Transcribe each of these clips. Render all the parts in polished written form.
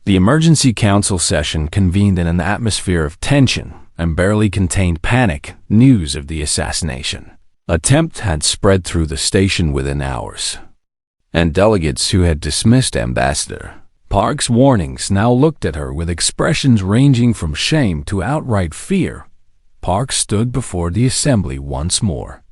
The emergency council session convened in an atmosphere of tension and barely contained panic. News of the assassination attempt had spread through the station within hours, and delegates who had dismissed Ambassador Park's warnings now looked at her with expressions ranging from shame to outright fear. Park stood before the assembly once more.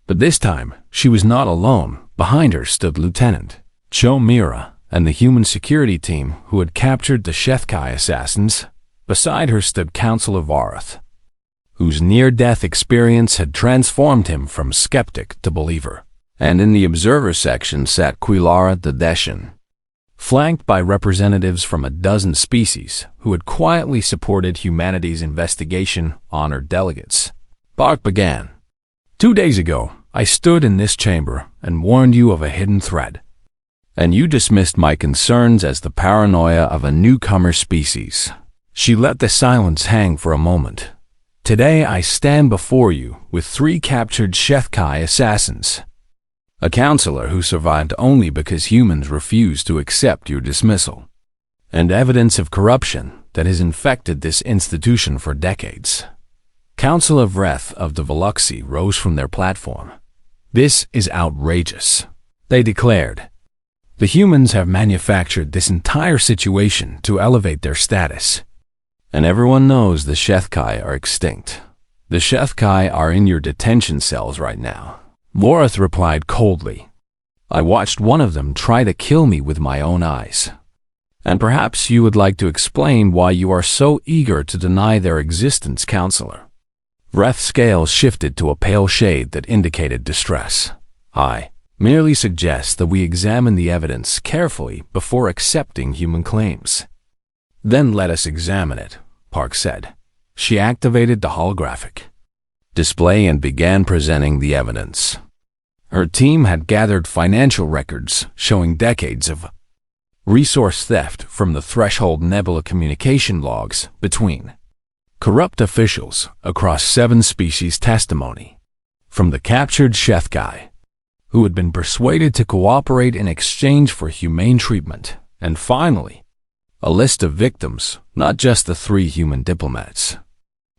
But this time, she was not alone. Behind her stood Lieutenant Cho Mira and the human security team who had captured the HFY assassins. Beside her stood Councillor Varath, whose near-death experience had transformed him from skeptic to believer. And in the observer section sat Quilara the Deshan, flanked by representatives from a dozen species who had quietly supported humanity's investigation. Honored delegates. Park began. 2 days ago, I stood in this chamber and warned you of a hidden threat, and you dismissed my concerns as the paranoia of a newcomer species. She let the silence hang for a moment. Today I stand before you with 3 captured HFY assassins, a counselor who survived only because humans refused to accept your dismissal, and evidence of corruption that has infected this institution for decades. Councillor Vreth of the Veluxi rose from their platform. This is outrageous, they declared. The humans have manufactured this entire situation to elevate their status. And everyone knows the HFY are extinct. The HFY are in your detention cells right now. Vorath replied coldly. I watched one of them try to kill me with my own eyes. And perhaps you would like to explain why you are so eager to deny their existence, Counselor. Vreth's scales shifted to a pale shade that indicated distress. I merely suggest that we examine the evidence carefully before accepting human claims. Then let us examine it, Park said. She activated the holographic display and began presenting the evidence. Her team had gathered financial records showing decades of resource theft from the Threshold Nebula communication logs between corrupt officials across 7 species. Testimony from the captured HFY, who had been persuaded to cooperate in exchange for humane treatment, and finally, a list of victims, not just the 3 human diplomats,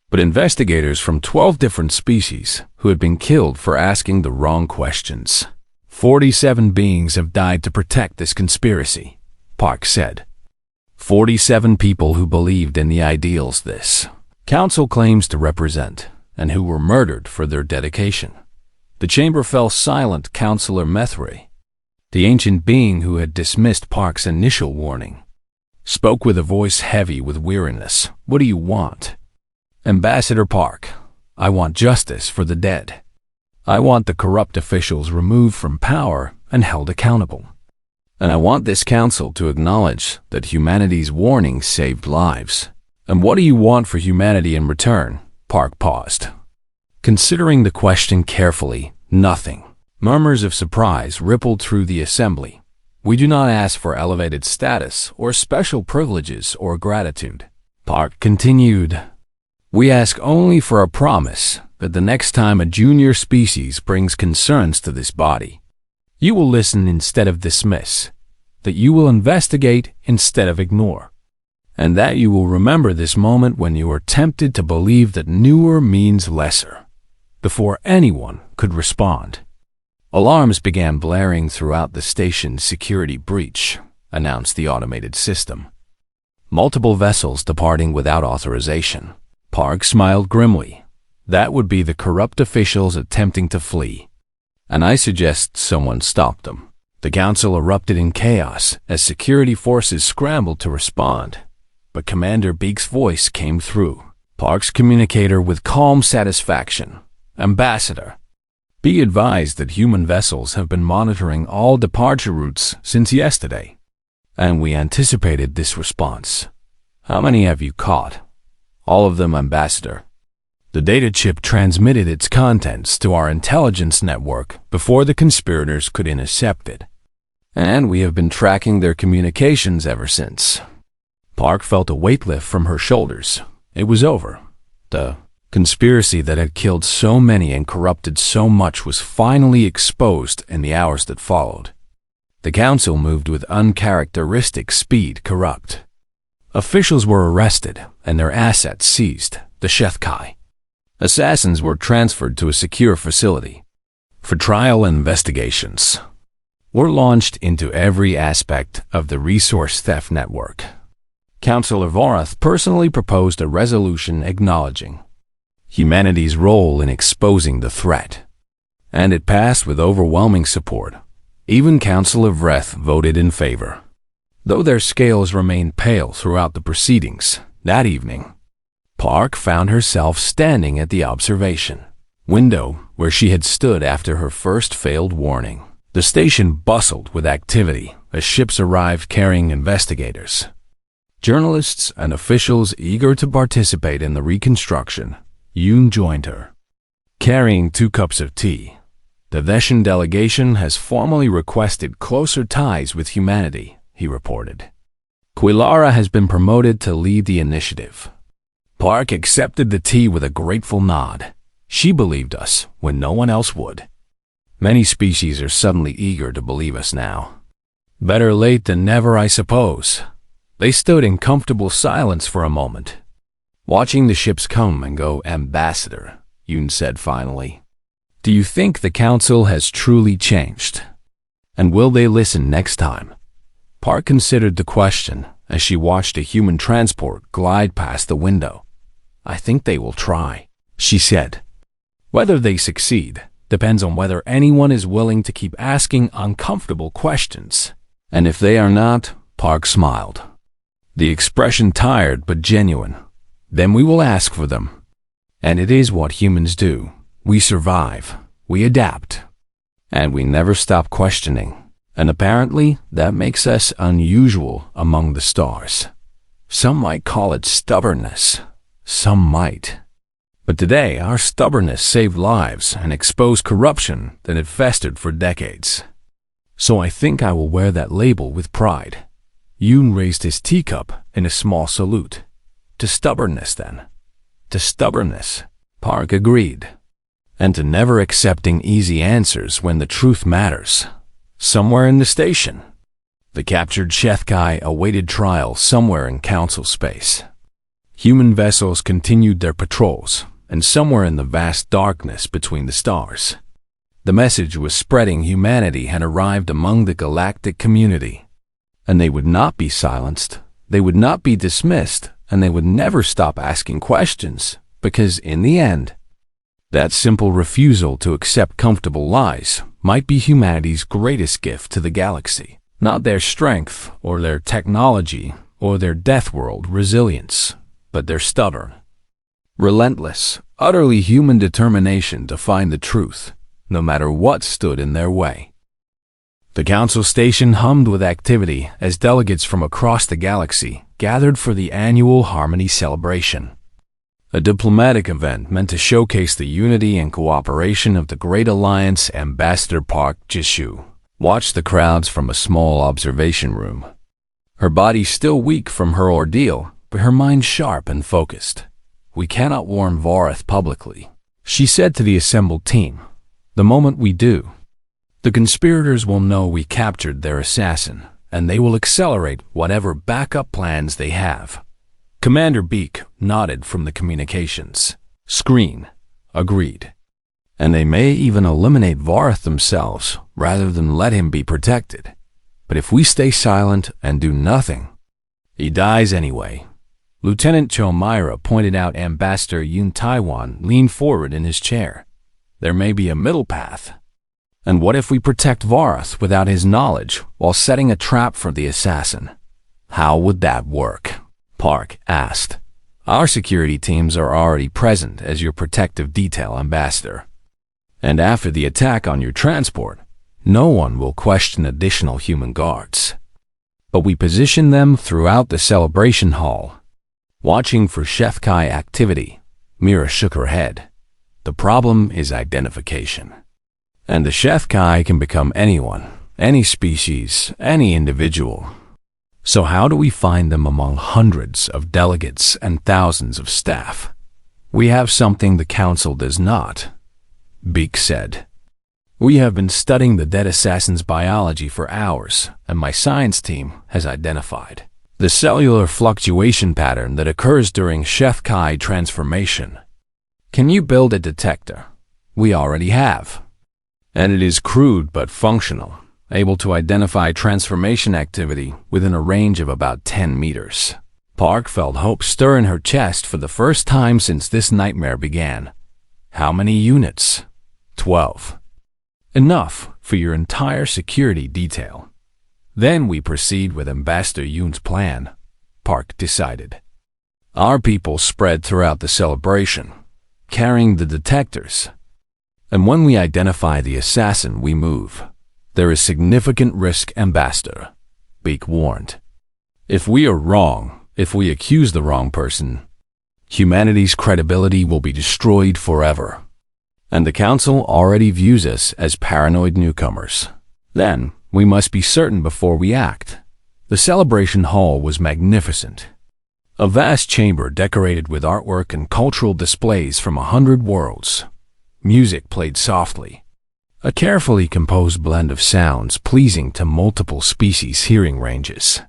but investigators from 12 different species who had been killed for asking the wrong questions. 47 beings have died to protect this conspiracy, Park said. 47 people who believed in the ideals this council claims to represent, and who were murdered for their dedication. The chamber fell silent. Councillor Methray, the ancient being who had dismissed Park's initial warning, spoke with a voice heavy with weariness. What do you want? Ambassador Park, I want justice for the dead. I want the corrupt officials removed from power and held accountable. And I want this council to acknowledge that humanity's warning saved lives. And what do you want for humanity in return? Park paused, considering the question carefully. Nothing. Murmurs of surprise rippled through the assembly. We do not ask for elevated status or special privileges or gratitude, Park continued. We ask only for a promise that the next time a junior species brings concerns to this body, you will listen instead of dismiss, that you will investigate instead of ignore, and that you will remember this moment when you were tempted to believe that newer means lesser, before anyone could respond. Alarms began blaring throughout the station's security breach, announced the automated system. Multiple vessels departing without authorization. Park smiled grimly. That would be the corrupt officials attempting to flee, and I suggest someone stop them. The council erupted in chaos as security forces scrambled to respond, but Commander Beak's voice came through. Park's communicator with calm satisfaction. Ambassador, be advised that human vessels have been monitoring all departure routes since yesterday, and we anticipated this response. How many have you caught? All of them, Ambassador. The data chip transmitted its contents to our intelligence network before the conspirators could intercept it, and we have been tracking their communications ever since. Park felt a weight lift from her shoulders. It was over. The conspiracy that had killed so many and corrupted so much was finally exposed in the hours that followed. The council moved with uncharacteristic speed. Corrupt Officials were arrested and their assets seized, the HFY. Assassins were transferred to a secure facility. For trial and investigations were launched into every aspect of the resource theft network. Councillor Vorath personally proposed a resolution acknowledging humanity's role in exposing the threat, and it passed with overwhelming support. Even Councillor Vreth voted in favor. Though their scales remained pale throughout the proceedings, that evening, Park found herself standing at the observation window where she had stood after her first failed warning. The station bustled with activity as ships arrived carrying investigators, journalists, and officials eager to participate in the reconstruction. Yoon joined her, carrying 2 cups of tea. The Veshan delegation has formally requested closer ties with humanity, he reported. Quilara has been promoted to lead the initiative. Park accepted the tea with a grateful nod. She believed us when no one else would. Many species are suddenly eager to believe us now. Better late than never, I suppose. They stood in comfortable silence for a moment, watching the ships come and go. Ambassador, Yoon said finally, do you think the council has truly changed? And will they listen next time? Park considered the question as she watched a human transport glide past the window. I think they will try, she said. Whether they succeed depends on whether anyone is willing to keep asking uncomfortable questions. And if they are not, Park smiled, the expression tired but genuine, then we will ask for them. And it is what humans do. We survive, we adapt, and we never stop questioning. And apparently, that makes us unusual among the stars. Some might call it stubbornness. Some might. But today, our stubbornness saved lives and exposed corruption that had festered for decades. So I think I will wear that label with pride. Yoon raised his teacup in a small salute. To stubbornness, then. To stubbornness, Park agreed. And to never accepting easy answers when the truth matters. Somewhere in the station, the captured HFY awaited trial somewhere in council space. Human vessels continued their patrols, and somewhere in the vast darkness between the stars, the message was spreading. Humanity had arrived among the galactic community, and they would not be silenced, they would not be dismissed, and they would never stop asking questions, because in the end, that simple refusal to accept comfortable lies might be humanity's greatest gift to the galaxy. Not their strength, or their technology, or their death world resilience, but their stubborn, relentless, utterly human determination to find the truth, no matter what stood in their way. The council station hummed with activity as delegates from across the galaxy gathered for the annual Harmony celebration, a diplomatic event meant to showcase the unity and cooperation of the Great Alliance. Ambassador Park Jishu watched the crowds from a small observation room, her body still weak from her ordeal, but her mind sharp and focused. We cannot warn Vorath publicly, she said to the assembled team. The moment we do, the conspirators will know we captured their assassin, and they will accelerate whatever backup plans they have. Commander Beak nodded from the communications screen, agreed. And they may even eliminate Vorath themselves rather than let him be protected. But if we stay silent and do nothing, he dies anyway. Lieutenant Cho Myra pointed out. Ambassador Yoon Taiwan leaned forward in his chair. There may be a middle path. And what if we protect Vorath without his knowledge while setting a trap for the assassin? How would that work? Park asked. Our security teams are already present as your protective detail, Ambassador. And after the attack on your transport, no one will question additional human guards. But we position them throughout the celebration hall, watching for HFY activity. Mira shook her head. The problem is identification. And the HFY can become anyone, any species, any individual. So how do we find them among hundreds of delegates and thousands of staff? We have something the council does not, Beak said. We have been studying the dead assassin's biology for hours, and my science team has identified the cellular fluctuation pattern that occurs during HFY transformation. Can you build a detector? We already have. And it is crude but functional, able to identify transformation activity within a range of about 10 meters. Park felt hope stir in her chest for the first time since this nightmare began. How many units? 12. Enough for your entire security detail. Then we proceed with Ambassador Yoon's plan, Park decided. Our people spread throughout the celebration, carrying the detectors. And when we identify the assassin, we move. There is significant risk, Ambassador, Beak warned. If we are wrong, if we accuse the wrong person, humanity's credibility will be destroyed forever. And the Council already views us as paranoid newcomers. Then, we must be certain before we act. The celebration hall was magnificent. A vast chamber decorated with artwork and cultural displays from 100 worlds. Music played softly. A carefully composed blend of sounds pleasing to multiple species' hearing ranges.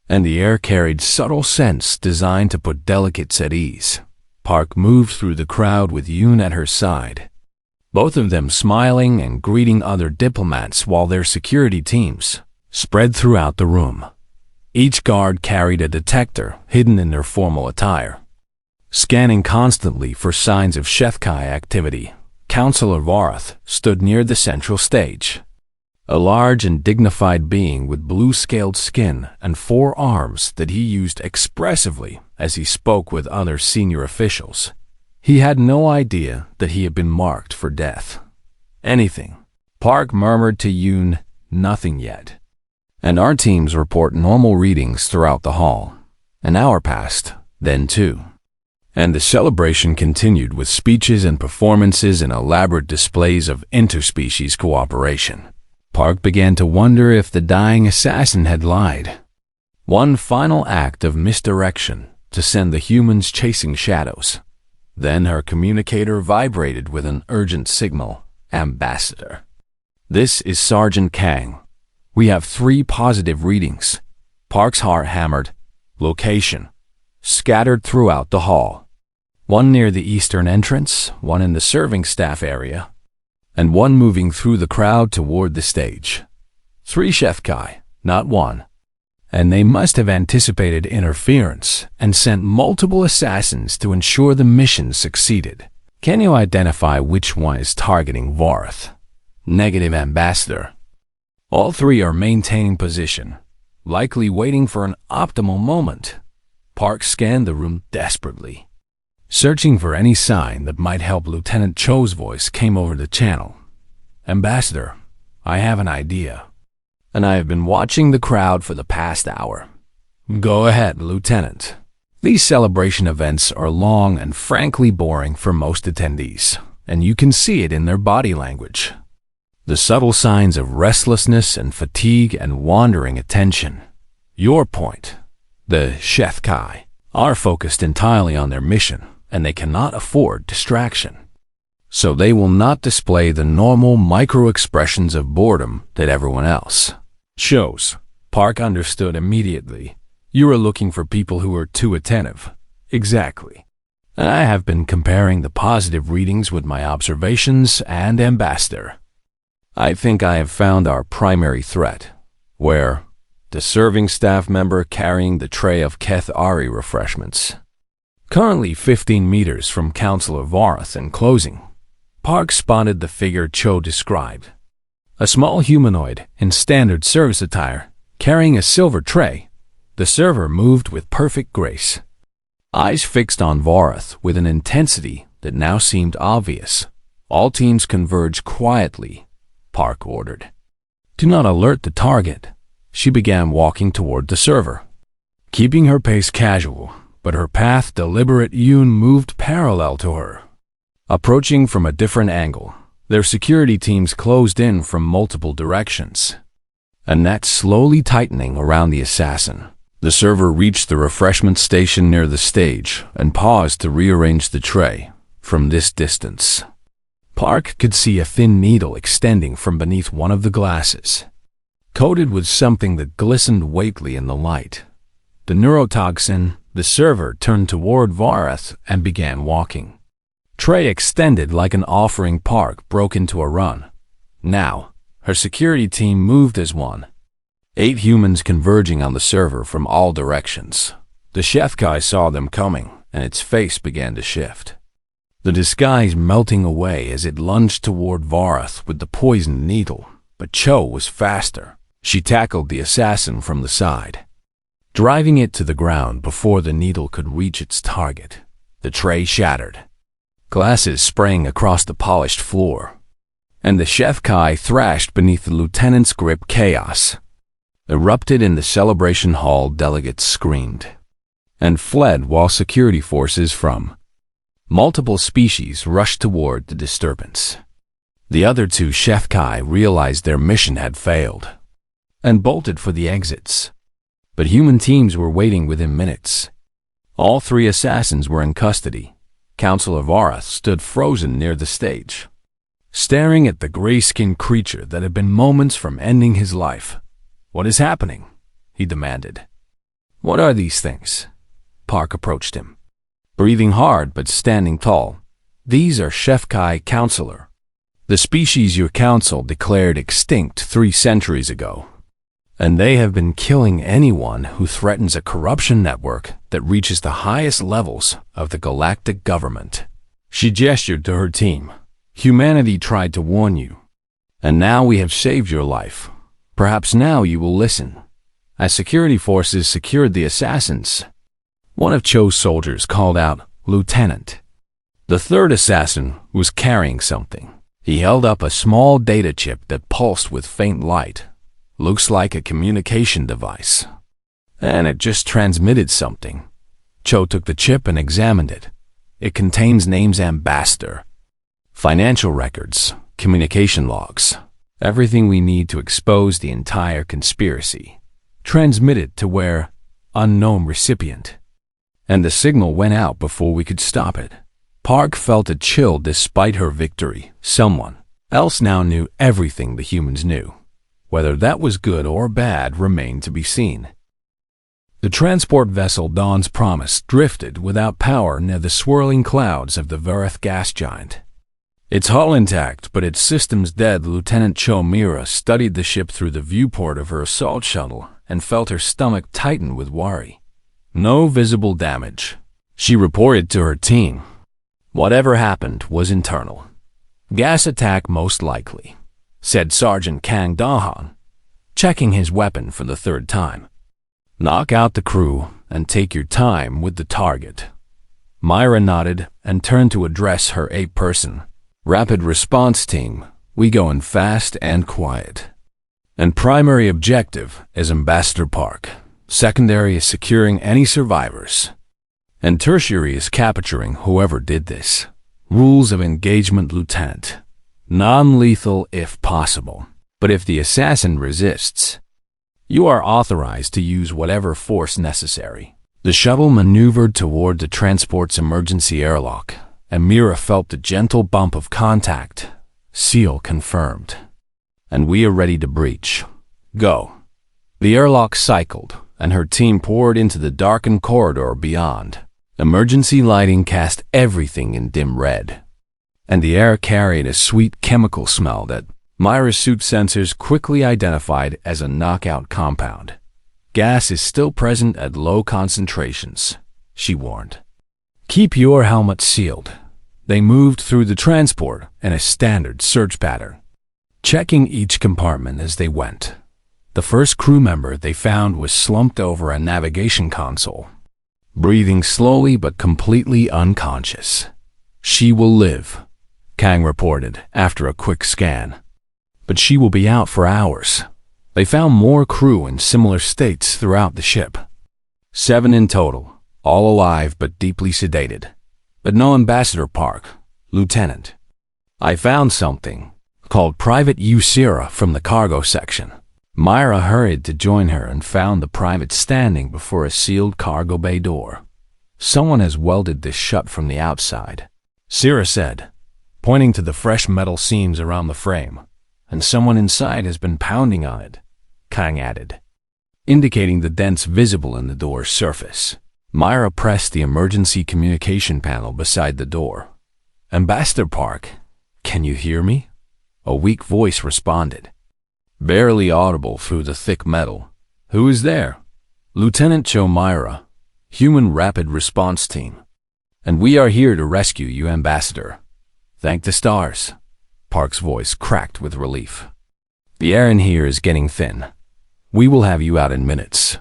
And the air carried subtle scents designed to put delegates at ease. Park moved through the crowd with Yoon at her side, both of them smiling and greeting other diplomats while their security teams spread throughout the room. Each guard carried a detector hidden in their formal attire, scanning constantly for signs of HFY activity. Counselor Varth stood near the central stage, a large and dignified being with blue-scaled skin and 4 arms that he used expressively as he spoke with other senior officials. He had no idea that he had been marked for death. Anything. Park murmured to Yoon, nothing yet. And our teams report normal readings throughout the hall. An hour passed, then 2. And the celebration continued with speeches and performances and elaborate displays of interspecies cooperation. Park began to wonder if the dying assassin had lied. One final act of misdirection to send the humans chasing shadows. Then her communicator vibrated with an urgent signal. Ambassador. This is Sergeant Kang. We have 3 positive readings. Park's heart hammered. Location. Scattered throughout the hall. 1 near the eastern entrance, 1 in the serving staff area, and 1 moving through the crowd toward the stage. 3 HFY, not 1. And they must have anticipated interference and sent multiple assassins to ensure the mission succeeded. Can you identify which one is targeting Varth? Negative, Ambassador. All 3 are maintaining position, likely waiting for an optimal moment. Park scanned the room desperately, searching for any sign that might help. Lieutenant Cho's voice came over the channel. Ambassador, I have an idea, and I have been watching the crowd for the past hour. Go ahead, Lieutenant. These celebration events are long and frankly boring for most attendees, and you can see it in their body language. The subtle signs of restlessness and fatigue and wandering attention. Your point, the HFY, are focused entirely on their mission, and they cannot afford distraction. So they will not display the normal micro-expressions of boredom that everyone else shows. Park understood immediately. You are looking for people who are too attentive. Exactly. And I have been comparing the positive readings with my observations, and Ambassador, I think I have found our primary threat, where the serving staff member carrying the tray of Keth Ari refreshments. Currently 15 meters from Counselor Varth and closing, Park spotted the figure Cho described. A small humanoid in standard service attire, carrying a silver tray. The server moved with perfect grace, eyes fixed on Varth with an intensity that now seemed obvious. All teams converge quietly, Park ordered. Do not alert the target. She began walking toward the server, keeping her pace casual, but her path deliberate. Yoon moved parallel to her, approaching from a different angle. Their security teams closed in from multiple directions, a net slowly tightening around the assassin. The server reached the refreshment station near the stage and paused to rearrange the tray. From this distance, Park could see a thin needle extending from beneath one of the glasses, coated with something that glistened weightly in the light. the neurotoxin, the server turned toward Varath and began walking. Tray extended like an offering. Park broke into a run. Now, her security team moved as one. 8 humans converging on the server from all directions. The HFY saw them coming, and its face began to shift. The disguise melting away as it lunged toward Varath with the poisoned needle, but Cho was faster. She tackled the assassin from the side, driving it to the ground before the needle could reach its target. The tray shattered, glasses spraying across the polished floor, and the HFY thrashed beneath the lieutenant's grip. Chaos erupted in the celebration hall. Delegates screamed and fled while security forces from multiple species rushed toward the disturbance. The other 2 HFY realized their mission had failed and bolted for the exits. But human teams were waiting within minutes. All 3 assassins were in custody. Counselor Varath stood frozen near the stage, staring at the gray-skinned creature that had been moments from ending his life. "What is happening?" he demanded. "What are these things?" Park approached him, breathing hard but standing tall. "These are HFY, Counselor. The species your council declared extinct 3 centuries ago, and they have been killing anyone who threatens a corruption network that reaches the highest levels of the galactic government." She gestured to her team. "Humanity tried to warn you, and now we have saved your life. Perhaps now you will listen." As security forces secured the assassins, one of Cho's soldiers called out, "Lieutenant." The 3rd assassin was carrying something. He held up a small data chip that pulsed with faint light. "Looks like a communication device." And it just transmitted something. Cho took the chip and examined it. It contains names: Ambassador, financial records, communication logs, everything we need to expose the entire conspiracy. Transmitted to where? Unknown recipient. And the signal went out before we could stop it. Park felt a chill despite her victory. Someone else now knew everything the humans knew. Whether that was good or bad remained to be seen. The transport vessel Dawn's Promise drifted without power near the swirling clouds of the Varath gas giant. Its hull intact, but its systems dead. Lieutenant Cho Mira studied the ship through the viewport of her assault shuttle and felt her stomach tighten with worry. No visible damage. She reported to her team. Whatever happened was internal. "Gas attack most likely," said Sergeant Kang Dahan, checking his weapon for the 3rd time. "Knock out the crew and take your time with the target." Myra nodded and turned to address her 8-person rapid response team. "We going fast and quiet. And primary objective is Ambassador Park. Secondary is securing any survivors. And tertiary is capturing whoever did this. Rules of engagement, Lieutenant. Non-lethal if possible. But if the assassin resists, you are authorized to use whatever force necessary." The shuttle maneuvered toward the transport's emergency airlock, and Mira felt the gentle bump of contact. "Seal confirmed. And we are ready to breach. Go." The airlock cycled, and her team poured into the darkened corridor beyond. Emergency lighting cast everything in dim red, and the air carried a sweet chemical smell that Myra's suit sensors quickly identified as a knockout compound. "Gas is still present at low concentrations," she warned. "Keep your helmet sealed." They moved through the transport in a standard search pattern, checking each compartment as they went. The first crew member they found was slumped over a navigation console, breathing slowly but completely unconscious. "She will live," Kang reported after a quick scan. "But she will be out for hours." They found more crew in similar states throughout the ship. 7 in total, all alive but deeply sedated. But no Ambassador Park, Lieutenant. "I found something," called Private Usira from the cargo section. Myra hurried to join her and found the private standing before a sealed cargo bay door. "Someone has welded this shut from the outside," Sira said, pointing to the fresh metal seams around the frame. "And someone inside has been pounding on it," Kang added. indicating the dents visible in the door's surface. Myra pressed the emergency communication panel beside the door. "Ambassador Park, can you hear me?" A weak voice responded, barely audible through the thick metal. "Who is there?" "Lieutenant Cho Myra, Human Rapid Response Team. And we are here to rescue you, Ambassador. Thank the stars." Park's voice cracked with relief. "The air in here is getting thin. We will have you out in minutes.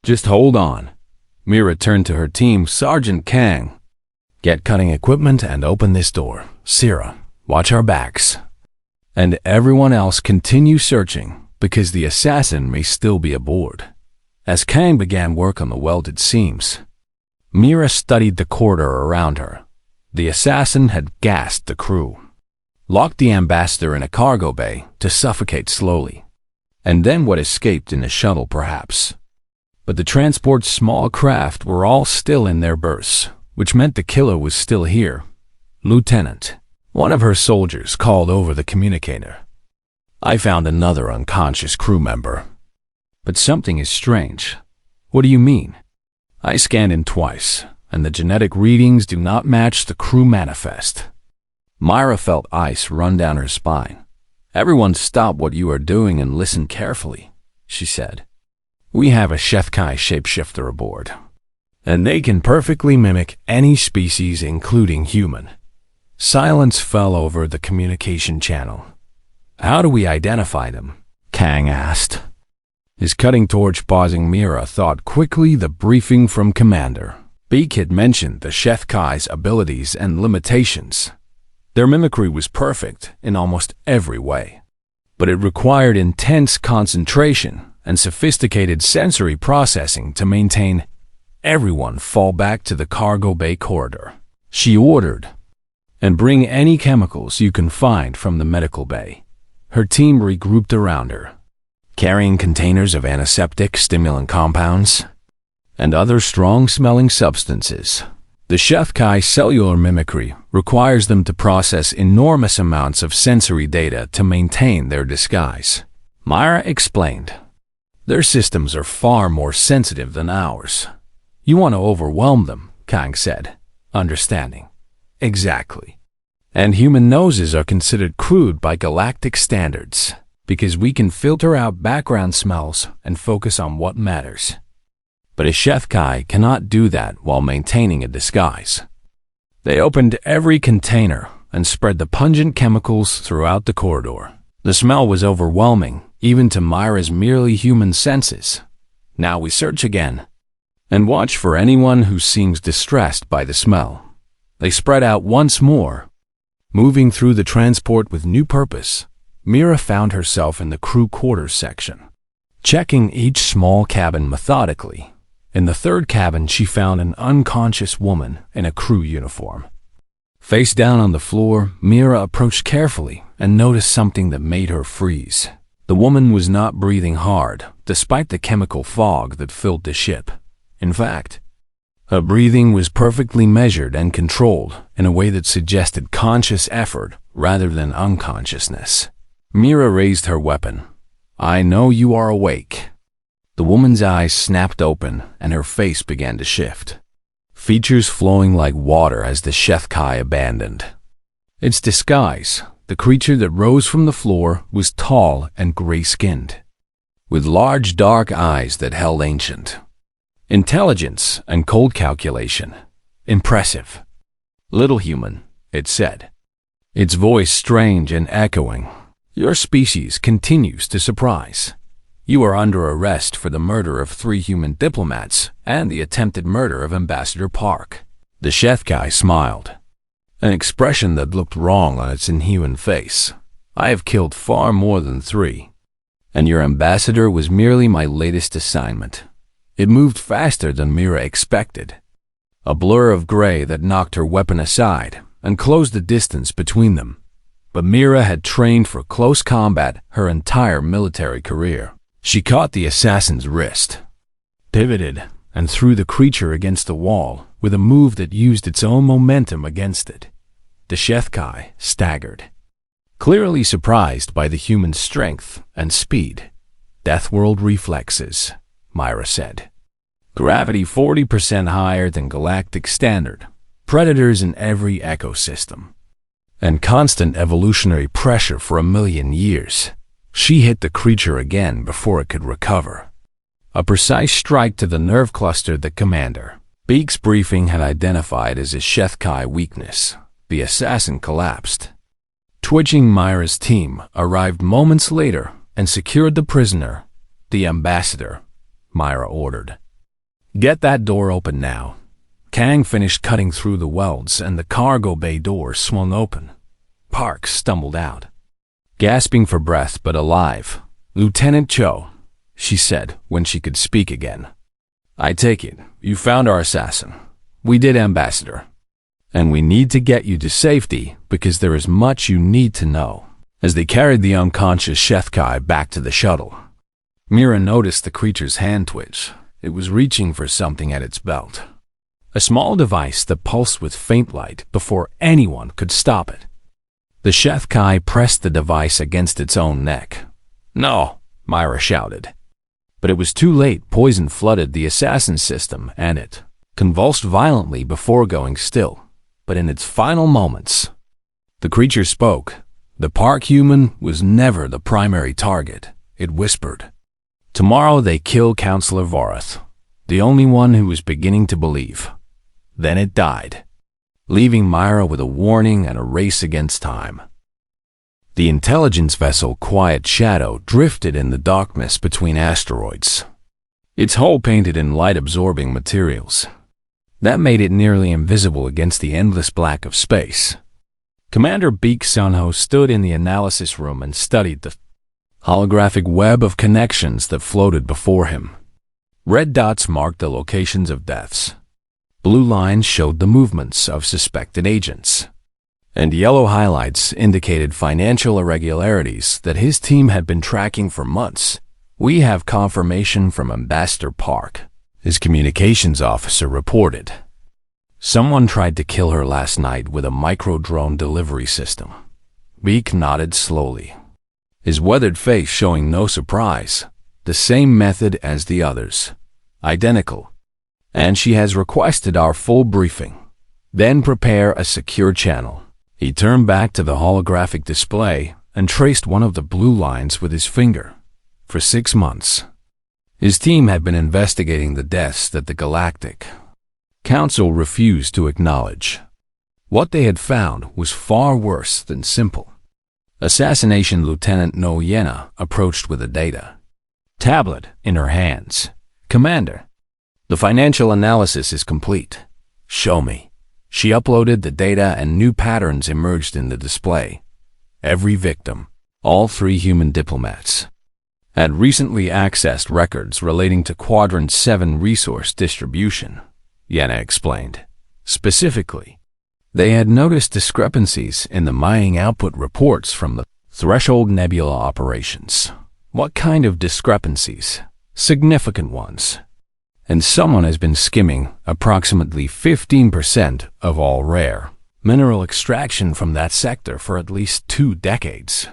Just hold on." Myra turned to her team, Sergeant Kang. "Get cutting equipment and open this door. Sierra, watch our backs. And everyone else continue searching, because the assassin may still be aboard." As Kang began work on the welded seams, Myra studied the corridor around her. The assassin had gassed the crew, locked the ambassador in a cargo bay to suffocate slowly, and then what escaped in a shuttle perhaps. But the transport's small craft were all still in their berths, which meant the killer was still here. "Lieutenant," one of her soldiers called over the communicator, "I found another unconscious crew member. But something is strange." "What do you mean?" "I scanned him twice, and the genetic readings do not match the crew manifest." Myra felt ice run down her spine. "Everyone stop what you are doing and listen carefully," she said. "We have a HFY shapeshifter aboard, and they can perfectly mimic any species, including human." Silence fell over the communication channel. "How do we identify them?" Kang asked. His cutting torch pausing. Myra thought quickly the briefing from Commander Beak had mentioned the HFY's abilities and limitations. Their mimicry was perfect in almost every way, but it required intense concentration and sophisticated sensory processing to maintain. "Everyone fall back to the cargo bay corridor," she ordered, "and bring any chemicals you can find from the medical bay." Her team regrouped around her, carrying containers of antiseptic stimulant compounds and other strong-smelling substances. The HFY cellular mimicry requires them to process enormous amounts of sensory data to maintain their disguise. Myra explained, "Their systems are far more sensitive than ours." "You want to overwhelm them," Kang said, understanding. "Exactly. And human noses are considered crude by galactic standards, because we can filter out background smells and focus on what matters. But a HFY cannot do that while maintaining a disguise." They opened every container and spread the pungent chemicals throughout the corridor. The smell was overwhelming, even to Myra's merely human senses. "Now we search again, and watch for anyone who seems distressed by the smell." They spread out once more, moving through the transport with new purpose. Myra found herself in the crew quarters section, checking each small cabin methodically. In the third cabin, she found an unconscious woman in a crew uniform. Face down on the floor, Myra approached carefully and noticed something that made her freeze. The woman was not breathing hard, despite the chemical fog that filled the ship. In fact, her breathing was perfectly measured and controlled in a way that suggested conscious effort rather than unconsciousness. Myra raised her weapon. "I know you are awake." The woman's eyes snapped open and her face began to shift, features flowing like water as the HFY abandoned its disguise. The creature that rose from the floor was tall and gray-skinned, with large dark eyes that held ancient intelligence and cold calculation. "Impressive. Little human," it said, its voice strange and echoing. "Your species continues to surprise. You are under arrest for the murder of 3 human diplomats and the attempted murder of Ambassador Park." The HFY smiled, an expression that looked wrong on its inhuman face. "I have killed far more than 3, and your ambassador was merely my latest assignment." It moved faster than Myra expected, a blur of gray that knocked her weapon aside and closed the distance between them. But Myra had trained for close combat her entire military career. She caught the assassin's wrist, pivoted, and threw the creature against the wall with a move that used its own momentum against it. The HFY staggered, clearly surprised by the human strength and speed. Deathworld reflexes. Myra said. Gravity 40% higher than galactic standard, predators in every ecosystem, and constant evolutionary pressure for 1,000,000 years. She hit the creature again before it could recover. A precise strike to the nerve cluster that Commander Beak's briefing had identified as his HFY weakness. The assassin collapsed. Twitching Myra's team arrived moments later and secured the prisoner. The ambassador, Myra ordered. Get that door open now. Kang finished cutting through the welds and the cargo bay door swung open. Park stumbled out. Gasping for breath but alive. Lieutenant Cho, she said when she could speak again. I take it, you found our assassin. We did, Ambassador. And we need to get you to safety because there is much you need to know. As they carried the unconscious HFY back to the shuttle, Mira noticed the creature's hand twitch. It was reaching for something at its belt. A small device that pulsed with faint light before anyone could stop it. The HFY pressed the device against its own neck. No, Myra shouted. But it was too late. Poison flooded the assassin system and it convulsed violently before going still. But in its final moments, the creature spoke. The park human was never the primary target, it whispered. Tomorrow they kill Counselor Vorath, the only one who was beginning to believe. Then it died, leaving Myra with a warning and a race against time. The intelligence vessel Quiet Shadow drifted in the darkness between asteroids, its hull painted in light-absorbing materials. That made it nearly invisible against the endless black of space. Commander Beak Sunho stood in the analysis room and studied the holographic web of connections that floated before him. Red dots marked the locations of deaths. Blue lines showed the movements of suspected agents. And yellow highlights indicated financial irregularities that his team had been tracking for months. We have confirmation from Ambassador Park, his communications officer reported. Someone tried to kill her last night with a micro-drone delivery system. Beak nodded slowly, his weathered face showing no surprise. The same method as the others. Identical. And she has requested our full briefing. Then prepare a secure channel. He turned back to the holographic display and traced one of the blue lines with his finger. For 6 months, his team had been investigating the deaths that the Galactic Council refused to acknowledge. What they had found was far worse than simple. Assassination. Lieutenant No Yena approached with the data tablet in her hands. Commander, the financial analysis is complete. Show me. She uploaded the data and new patterns emerged in the display. Every victim, all 3 human diplomats, had recently accessed records relating to Quadrant 7 resource distribution, Yena explained. Specifically, they had noticed discrepancies in the mining output reports from the Threshold Nebula operations. What kind of discrepancies? Significant ones. And someone has been skimming approximately 15% of all rare mineral extraction from that sector for at least 2 decades.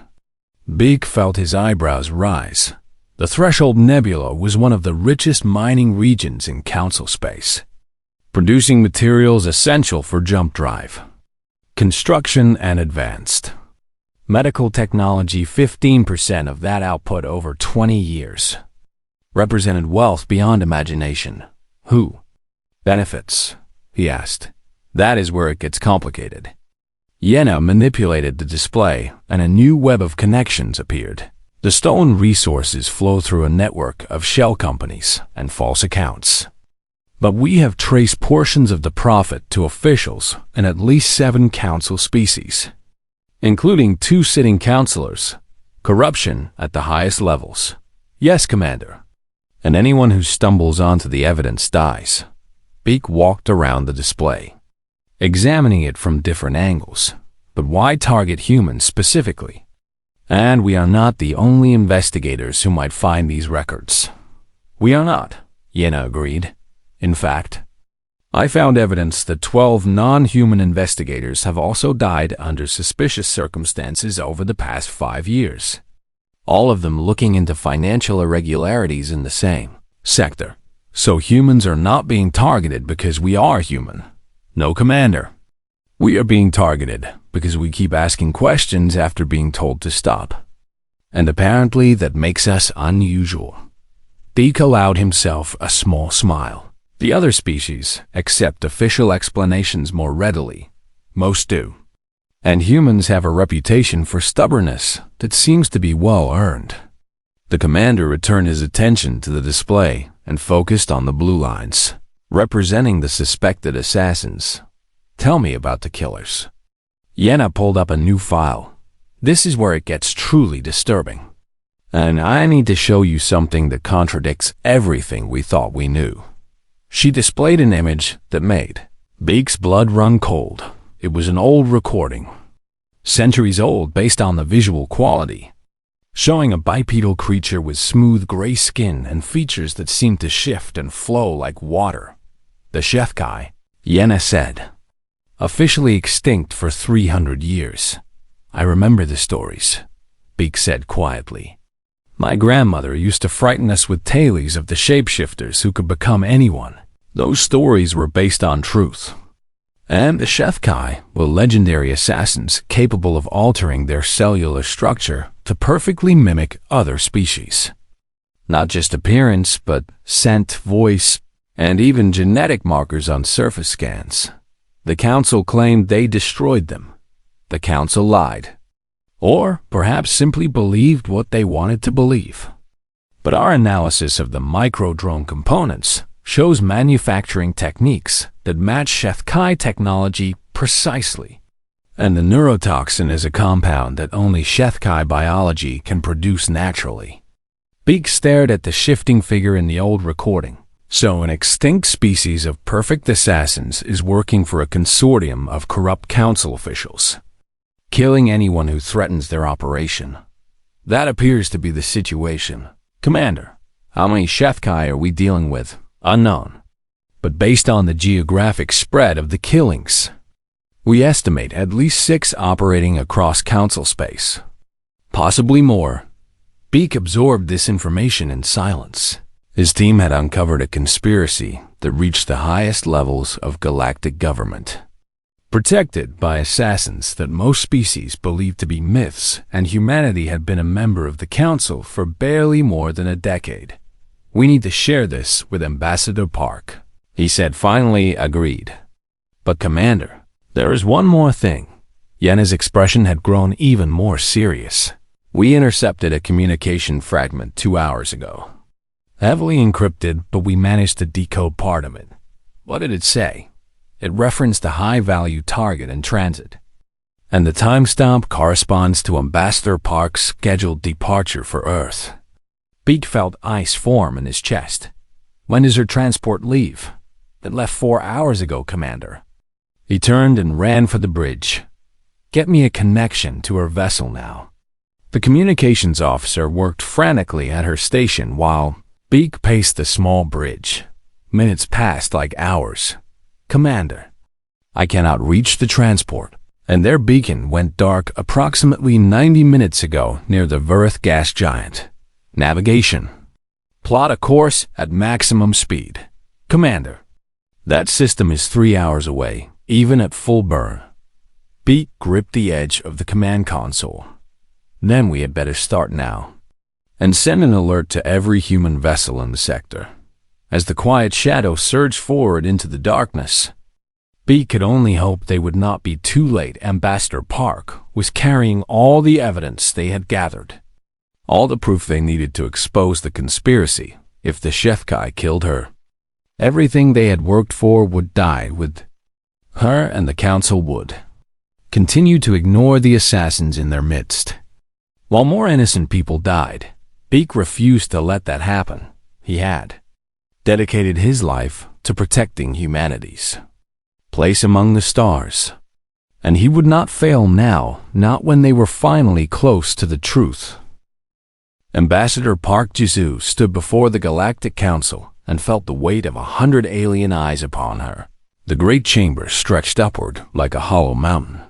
Beak felt his eyebrows rise. The Threshold Nebula was one of the richest mining regions in Council space, producing materials essential for jump drive, construction, and advanced medical technology. 15% of that output over 20 years represented wealth beyond imagination. Who benefits? He asked. That is where it gets complicated. Yena manipulated the display, and a new web of connections appeared. The stolen resources flow through a network of shell companies and false accounts. But we have traced portions of the profit to officials in at least 7 council species, including 2 sitting councilors. Corruption at the highest levels. Yes, Commander. And anyone who stumbles onto the evidence dies. Beak walked around the display, examining it from different angles. But why target humans specifically? And we are not the only investigators who might find these records. We are not, Yena agreed. In fact, I found evidence that 12 non-human investigators have also died under suspicious circumstances over the past 5 years. All of them looking into financial irregularities in the same Sector. So humans are not being targeted because we are human. No, Commander. We are being targeted because we keep asking questions after being told to stop. And apparently that makes us unusual. Deke allowed himself a small smile. The other species accept official explanations more readily. Most do. And humans have a reputation for stubbornness that seems to be well earned. The commander returned his attention to the display and focused on the blue lines, representing the suspected assassins. Tell me about the killers. Yenna pulled up a new file. This is where it gets truly disturbing. And I need to show you something that contradicts everything we thought we knew. She displayed an image that made Beak's blood run cold. It was an old recording, centuries old based on the visual quality, showing a bipedal creature with smooth gray skin and features that seemed to shift and flow like water. The HFY, Yenna said, officially extinct for 300 years. I remember the stories, Beak said quietly. My grandmother used to frighten us with tales of the shapeshifters who could become anyone. Those stories were based on truth. And the HFY were legendary assassins capable of altering their cellular structure to perfectly mimic other species. Not just appearance, but scent, voice, and even genetic markers on surface scans. The Council claimed they destroyed them. The Council lied. Or perhaps simply believed what they wanted to believe. But our analysis of the micro-drone components shows manufacturing techniques that match HFY technology precisely. And the neurotoxin is a compound that only HFY biology can produce naturally. Beak stared at the shifting figure in the old recording. So an extinct species of perfect assassins is working for a consortium of corrupt council officials, killing anyone who threatens their operation. That appears to be the situation. Commander, how many HFY are we dealing with? Unknown. But based on the geographic spread of the killings, we estimate at least 6 operating across council space. Possibly more. Beak absorbed this information in silence. His team had uncovered a conspiracy that reached the highest levels of galactic government, protected by assassins that most species believed to be myths, and humanity had been a member of the Council for barely more than a decade. We need to share this with Ambassador Park. He said finally agreed. But Commander, there is one more thing. Yenna's expression had grown even more serious. We intercepted a communication fragment 2 hours ago. Heavily encrypted, but we managed to decode part of it. What did it say? It referenced a high-value target in transit. And the timestamp corresponds to Ambassador Park's scheduled departure for Earth. Beak felt ice form in his chest. When does her transport leave? It left 4 hours ago, Commander. He turned and ran for the bridge. Get me a connection to her vessel now. The communications officer worked frantically at her station while Beak paced the small bridge. Minutes passed like hours. Commander, I cannot reach the transport, and their beacon went dark approximately 90 minutes ago near the Verith gas giant. Navigation. Plot a course at maximum speed. Commander, that system is 3 hours away, even at full burn. Beak gripped the edge of the command console. Then we had better start now, and send an alert to every human vessel in the sector. As the quiet shadow surged forward into the darkness, Beak could only hope they would not be too late. Ambassador Park was carrying all the evidence they had gathered, all the proof they needed to expose the conspiracy. If the HFY killed her, everything they had worked for would die with her, and the Council would continue to ignore the assassins in their midst. While more innocent people died, Beak refused to let that happen. He had dedicated his life to protecting humanity's place among the stars. And he would not fail now, not when they were finally close to the truth. Ambassador Park Jizu stood before the Galactic Council and felt the weight of 100 alien eyes upon her. The great chamber stretched upward like a hollow mountain,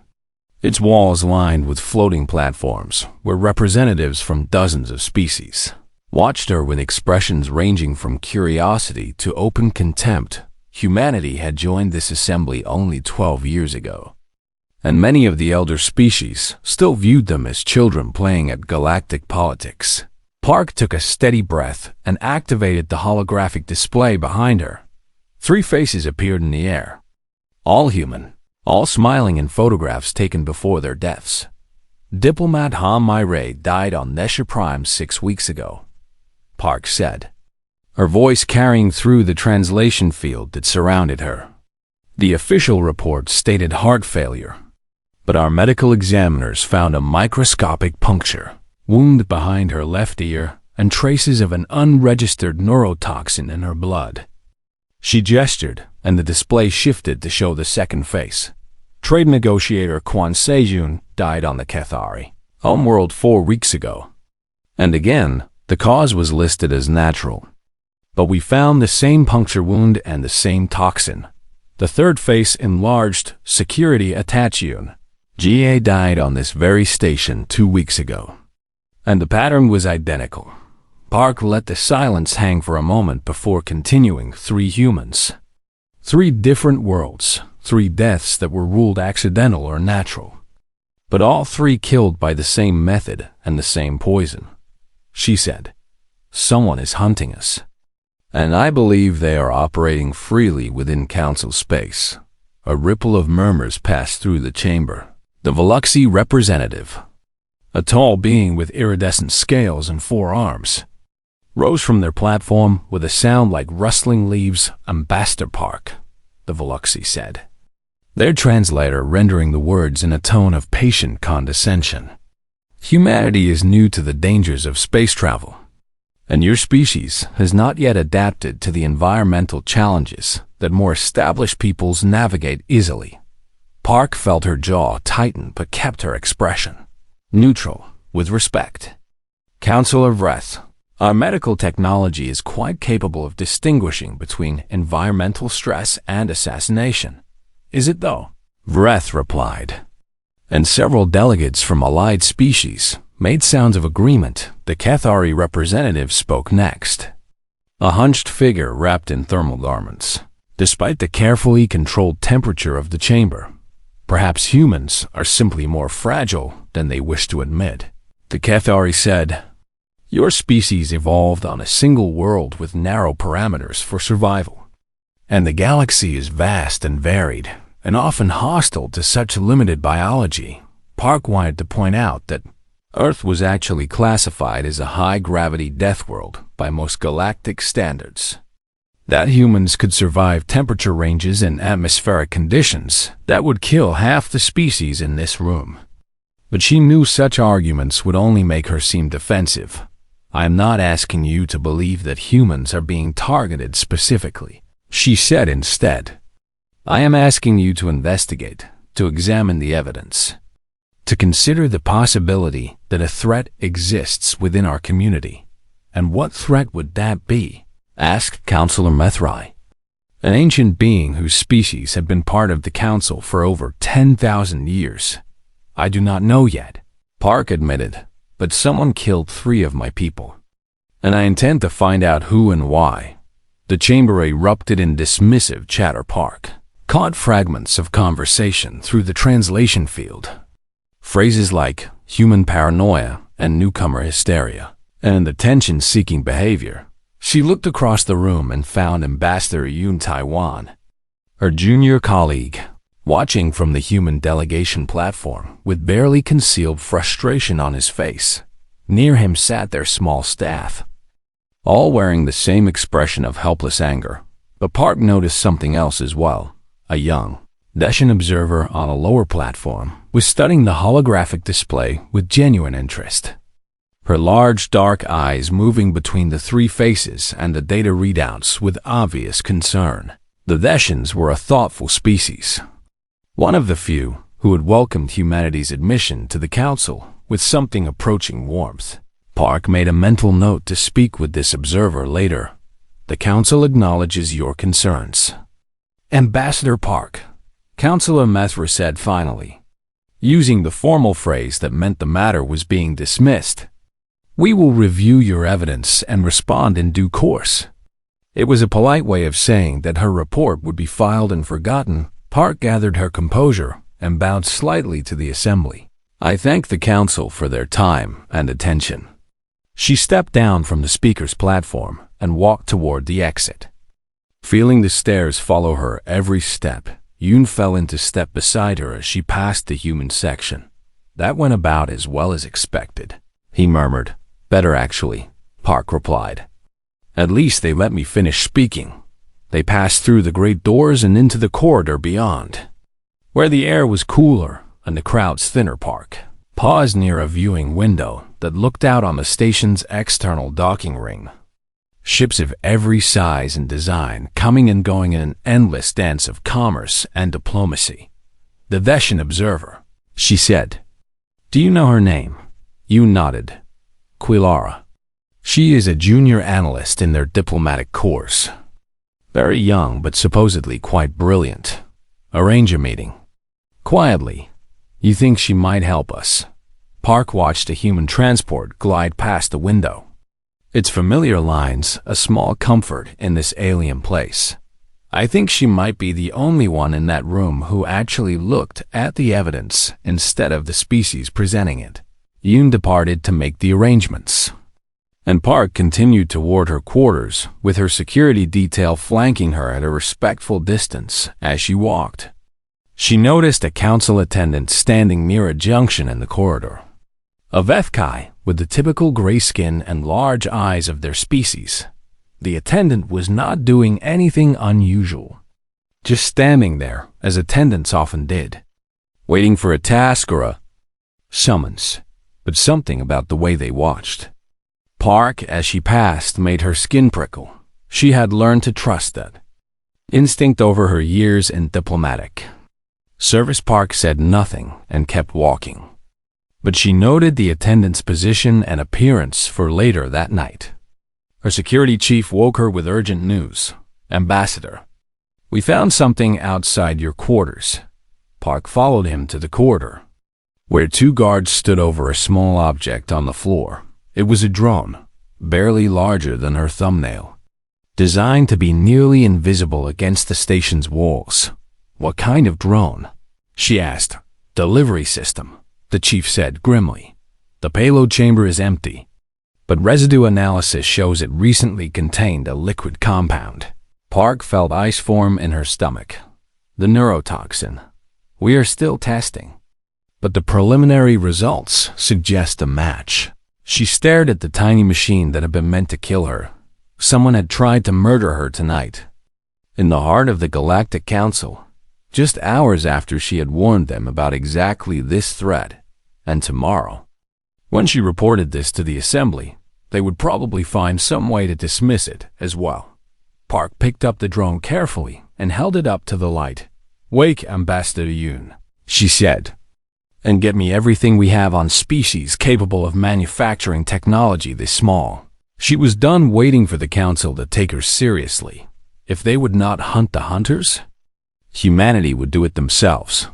its walls lined with floating platforms where representatives from dozens of species watched her with expressions ranging from curiosity to open contempt. Humanity had joined this assembly only 12 years ago, and many of the elder species still viewed them as children playing at galactic politics. Park took a steady breath and activated the holographic display behind her. 3 faces appeared in the air, all human, all smiling in photographs taken before their deaths. Diplomat Han Mai died on Nesha Prime 6 weeks ago, Park said, her voice carrying through the translation field that surrounded her. The official report stated heart failure, but our medical examiners found a microscopic puncture wound behind her left ear and traces of an unregistered neurotoxin in her blood. She gestured, and the display shifted to show the second face. Trade negotiator Quan Sejun died on the Cathari homeworld 4 weeks ago. And again, the cause was listed as natural. But we found the same puncture wound and the same toxin. The third face enlarged security attachment. GA died on this very station 2 weeks ago. And the pattern was identical. Park let the silence hang for a moment before continuing. 3 humans. 3 different worlds. 3 deaths that were ruled accidental or natural. But all 3 killed by the same method and the same poison. She said, "Someone is hunting us. And I believe they are operating freely within council space." A ripple of murmurs passed through the chamber. The Veluxy representative, a tall being with iridescent scales and 4 arms, rose from their platform with a sound like rustling leaves. "Ambassador Park," the Veluxy said, their translator rendering the words in a tone of patient condescension. "Humanity is new to the dangers of space travel, and your species has not yet adapted to the environmental challenges that more established peoples navigate easily." Park felt her jaw tighten but kept her expression neutral, with respect. "Counselor Vreth, our medical technology is quite capable of distinguishing between environmental stress and assassination. Is it though?" Vreth replied. And several delegates from allied species made sounds of agreement. The Cathari representative spoke next. A hunched figure wrapped in thermal garments. "Despite the carefully controlled temperature of the chamber, perhaps humans are simply more fragile than they wish to admit," the Cathari said. "Your species evolved on a single world with narrow parameters for survival. And the galaxy is vast and varied, and often hostile to such limited biology." Park wanted to point out that Earth was actually classified as a high-gravity death world by most galactic standards. That humans could survive temperature ranges and atmospheric conditions that would kill half the species in this room. But she knew such arguments would only make her seem defensive. "I am not asking you to believe that humans are being targeted specifically," she said instead. "I am asking you to investigate, to examine the evidence, to consider the possibility that a threat exists within our community." "And what threat would that be?" asked Counselor Methrai, an ancient being whose species had been part of the council for over 10,000 years. "I do not know yet," Park admitted, "but someone killed 3 of my people, and I intend to find out who and why." The chamber erupted in dismissive chatter. Park caught fragments of conversation through the translation field. Phrases like human paranoia and newcomer hysteria, and attention-seeking behavior. She looked across the room and found Ambassador Yoon Taiwan, her junior colleague, watching from the human delegation platform with barely concealed frustration on his face. Near him sat their small staff, all wearing the same expression of helpless anger. But Park noticed something else as well. A young Dacian observer on a lower platform was studying the holographic display with genuine interest, her large dark eyes moving between the 3 faces and the data readouts with obvious concern. The Dacians were a thoughtful species, one of the few who had welcomed humanity's admission to the council with something approaching warmth. Park made a mental note to speak with this observer later. "The council acknowledges your concerns, Ambassador Park," Counselor Methra said finally, using the formal phrase that meant the matter was being dismissed. We will review your evidence and respond in due course. It was a polite way of saying that her report would be filed and forgotten. Park gathered her composure and bowed slightly to the assembly. I thank the council for their time and attention. She stepped down from the speaker's platform and walked toward the exit. Feeling the stares follow her every step, Yoon fell into step beside her as she passed the human section. That went about as well as expected, he murmured. Better, actually, Park replied. At least they let me finish speaking. They passed through the great doors and into the corridor beyond, where the air was cooler and the crowds thinner. Park paused near a viewing window that looked out on the station's external docking ring. Ships of every size and design coming and going in an endless dance of commerce and diplomacy. The Veshan observer, she said. Do you know her name? You nodded. Quilara. She is a junior analyst in their diplomatic course. Very young, but supposedly quite brilliant. Arrange a meeting. Quietly. You think she might help us? Park watched a human transport glide past the window. Its familiar lines, a small comfort in this alien place. I think she might be the only one in that room who actually looked at the evidence instead of the species presenting it. Yoon departed to make the arrangements, and Park continued toward her quarters, with her security detail flanking her at a respectful distance as she walked. She noticed a council attendant standing near a junction in the corridor. A Vethkai, with the typical gray skin and large eyes of their species. The attendant was not doing anything unusual, just standing there, as attendants often did, waiting for a task or a summons, but something about the way they watched Park as she passed made her skin prickle. She had learned to trust that instinct over her years in diplomatic service. Park said nothing and kept walking, but she noted the attendant's position and appearance for later that night. Her security chief woke her with urgent news. Ambassador, we found something outside your quarters. Park followed him to the corridor, where two guards stood over a small object on the floor. It was a drone, barely larger than her thumbnail, designed to be nearly invisible against the station's walls. What kind of drone? She asked. Delivery system, the chief said grimly. The payload chamber is empty, but residue analysis shows it recently contained a liquid compound. Park felt ice form in her stomach. The neurotoxin. We are still testing, but the preliminary results suggest a match. She stared at the tiny machine that had been meant to kill her. Someone had tried to murder her tonight, in the heart of the Galactic Council, just hours after she had warned them about exactly this threat. And tomorrow, when she reported this to the assembly, they would probably find some way to dismiss it as well. Park picked up the drone carefully and held it up to the light. Wake Ambassador Yoon, she said, and get me everything we have on species capable of manufacturing technology this small. She was done waiting for the council to take her seriously. If they would not hunt the hunters, humanity would do it themselves.